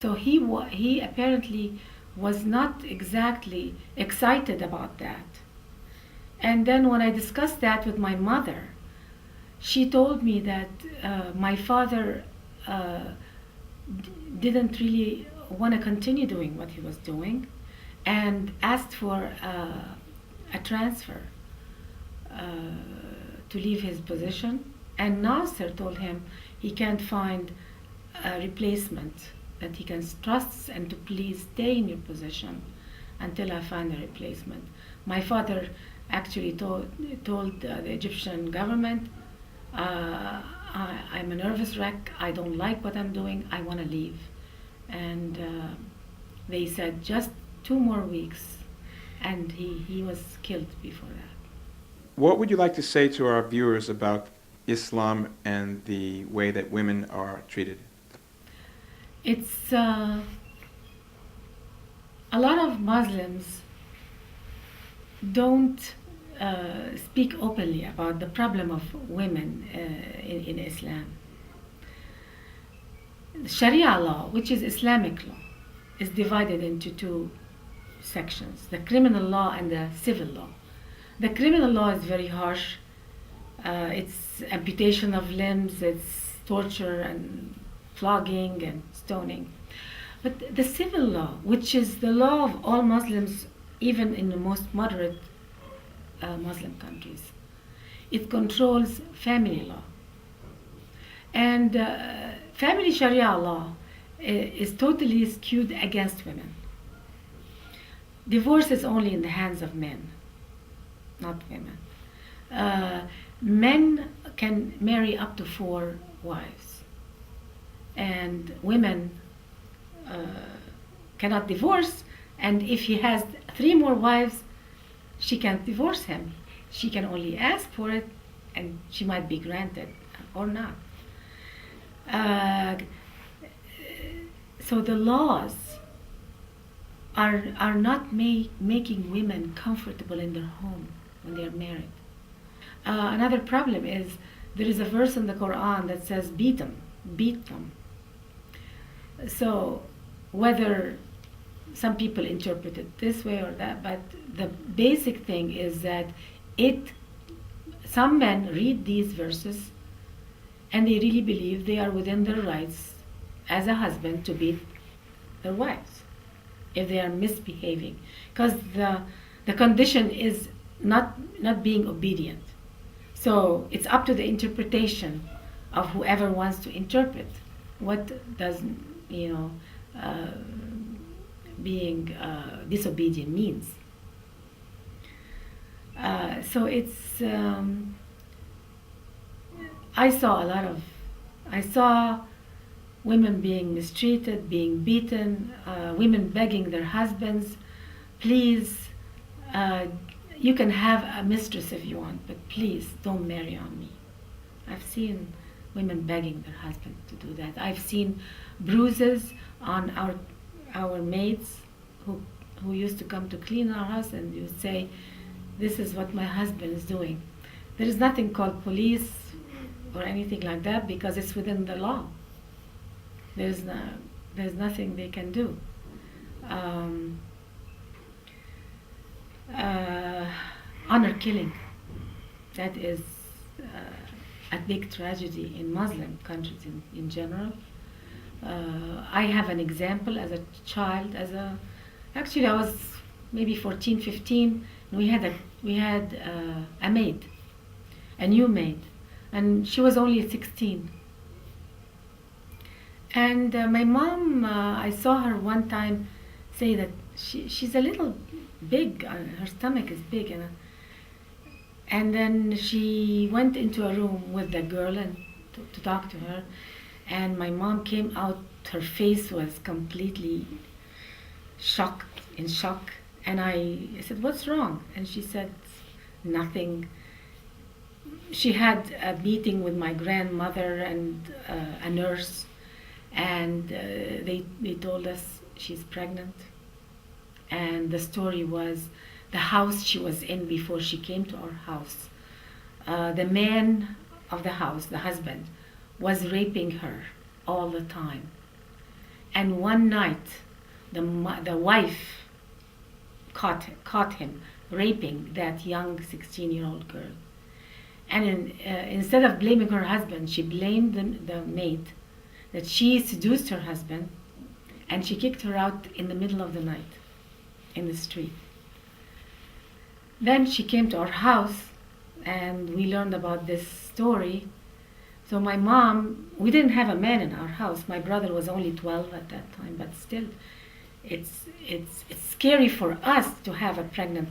So he apparently was not exactly excited about that. And then when I discussed that with my mother, she told me that my father didn't really want to continue doing what he was doing and asked for a transfer uh, to leave his position. And Nasser told him he can't find a replacement that he can trust and to please stay in your position until I find a replacement. My father actually told the Egyptian government, I'm a nervous wreck, I don't like what I'm doing, I want to leave. And they said just 2 more weeks, and he was killed before that. What would you like to say to our viewers about Islam and the way that women are treated? It's a lot of Muslims don't speak openly about the problem of women in Islam. Sharia law, which is Islamic law, is divided into two sections: the criminal law and the civil law. The criminal law is very harsh. It's amputation of limbs, it's torture and flogging and stoning. But the civil law, which is the law of all Muslims, even in the most moderate Muslim countries, it controls family law. And family Sharia law is totally skewed against women. Divorce is only in the hands of men, not women. Men can marry up to 4 wives, and women cannot divorce. And if he has 3 more wives, she can't divorce him. She can only ask for it, and she might be granted or not. So the laws are not making women comfortable in their home when they are married. Another problem is there is a verse in the Quran that says beat them. So whether some people interpret it this way or that, but the basic thing is that some men read these verses and they really believe they are within their rights as a husband to beat their wives if they are misbehaving, because the condition is not being obedient. So it's up to the interpretation of whoever wants to interpret what does being disobedient means. So it's I saw women being mistreated, being beaten, women begging their husbands, please, you can have a mistress if you want, but please don't marry on me. I've seen women begging their husband to do that. I've seen bruises on our maids who used to come to clean our house, and you say, this is what my husband is doing. There is nothing called police or anything like that because it's within the law. There's nothing they can do. Honor killing, that is a big tragedy in Muslim countries in general. I have an example as a child, actually I was maybe 14, 15, and we had a maid, a new maid, and she was only 16. And my mom, I saw her one time say that she's a little big, her stomach is big, and then she went into a room with the girl and to talk to her, and my mom came out, her face was completely in shock, and I said, what's wrong? And she said, nothing. She had a meeting with my grandmother and a nurse, and they told us she's pregnant. And the story was the house she was in before she came to our house. The man of the house, the husband, was raping her all the time. And one night, the wife caught him raping that young 16-year-old girl. And instead of blaming her husband, she blamed the maid that she seduced her husband, and she kicked her out in the middle of the night in the street. Then she came to our house, and we learned about this story. So my mom, we didn't have a man in our house. My brother was only 12 at that time, but still, it's scary for us to have a pregnant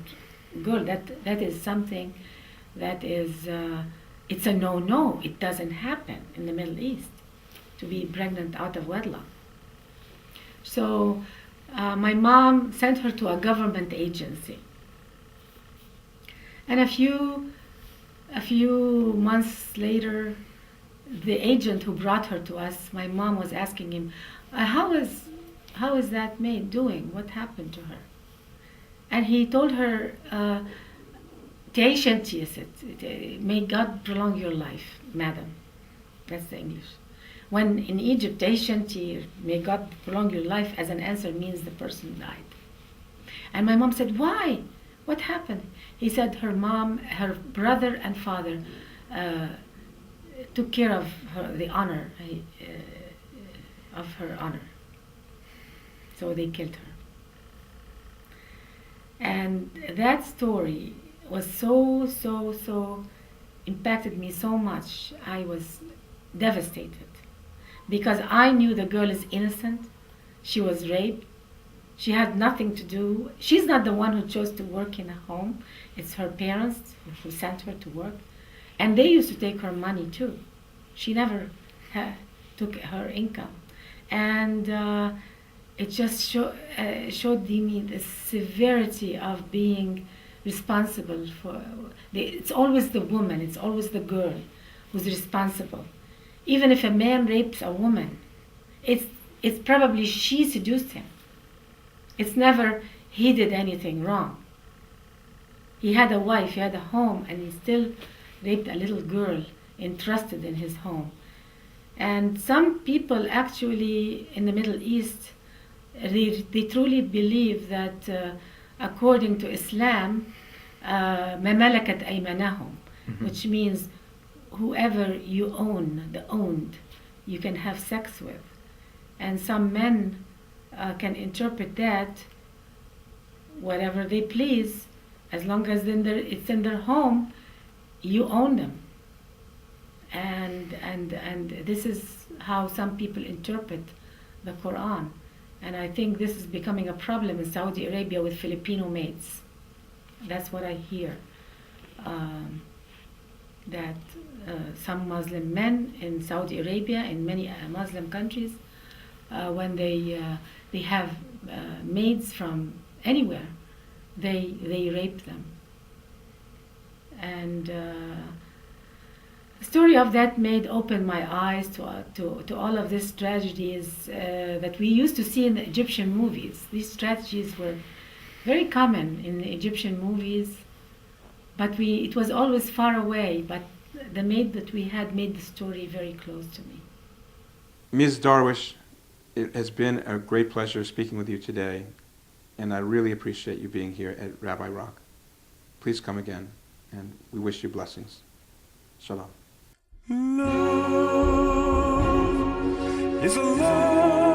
girl. That is something that is, it's a no-no. It doesn't happen in the Middle East to be pregnant out of wedlock. So my mom sent her to a government agency. And a few months later, the agent who brought her to us, my mom was asking him, how is that maid doing? What happened to her? And he told her, may God prolong your life, madam. That's the English. When in Egypt, may God prolong your life, as an answer means the person died. And my mom said, why? What happened? He said her brother and father took care of the honor, of her honor. So they killed her. And that story was so impacted me so much. I was devastated because I knew the girl is innocent. She was raped. She had nothing to do. She's not the one who chose to work in a home. It's her parents who sent her to work. And they used to take her money too. She never took her income. And it just showed me the severity of being responsible for. It's always the woman, it's always the girl who's responsible. Even if a man rapes a woman, it's probably she seduced him. It's never he did anything wrong. He had a wife, he had a home, and he still raped a little girl entrusted in his home. And some people actually in the Middle East, they truly believe that according to Islam, مَا مَلَكَتْ أَيْمَانَهُمْ, which means whoever you own, the owned, you can have sex with. And some men can interpret that whatever they please, as long as it's in their home, you own them. And this is how some people interpret the Quran. And I think this is becoming a problem in Saudi Arabia with Filipino maids. That's what I hear. That some Muslim men in Saudi Arabia, in many Muslim countries, when they have maids from anywhere, they rape them. And the story of that maid opened my eyes to all of these tragedies that we used to see in the Egyptian movies. These tragedies were very common in the Egyptian movies, but it was always far away. But the maid that we had made the story very close to me. Ms. Darwish, it has been a great pleasure speaking with you today, and I really appreciate you being here at Rabbi Rock. Please come again, and we wish you blessings. Shalom. Love is a love.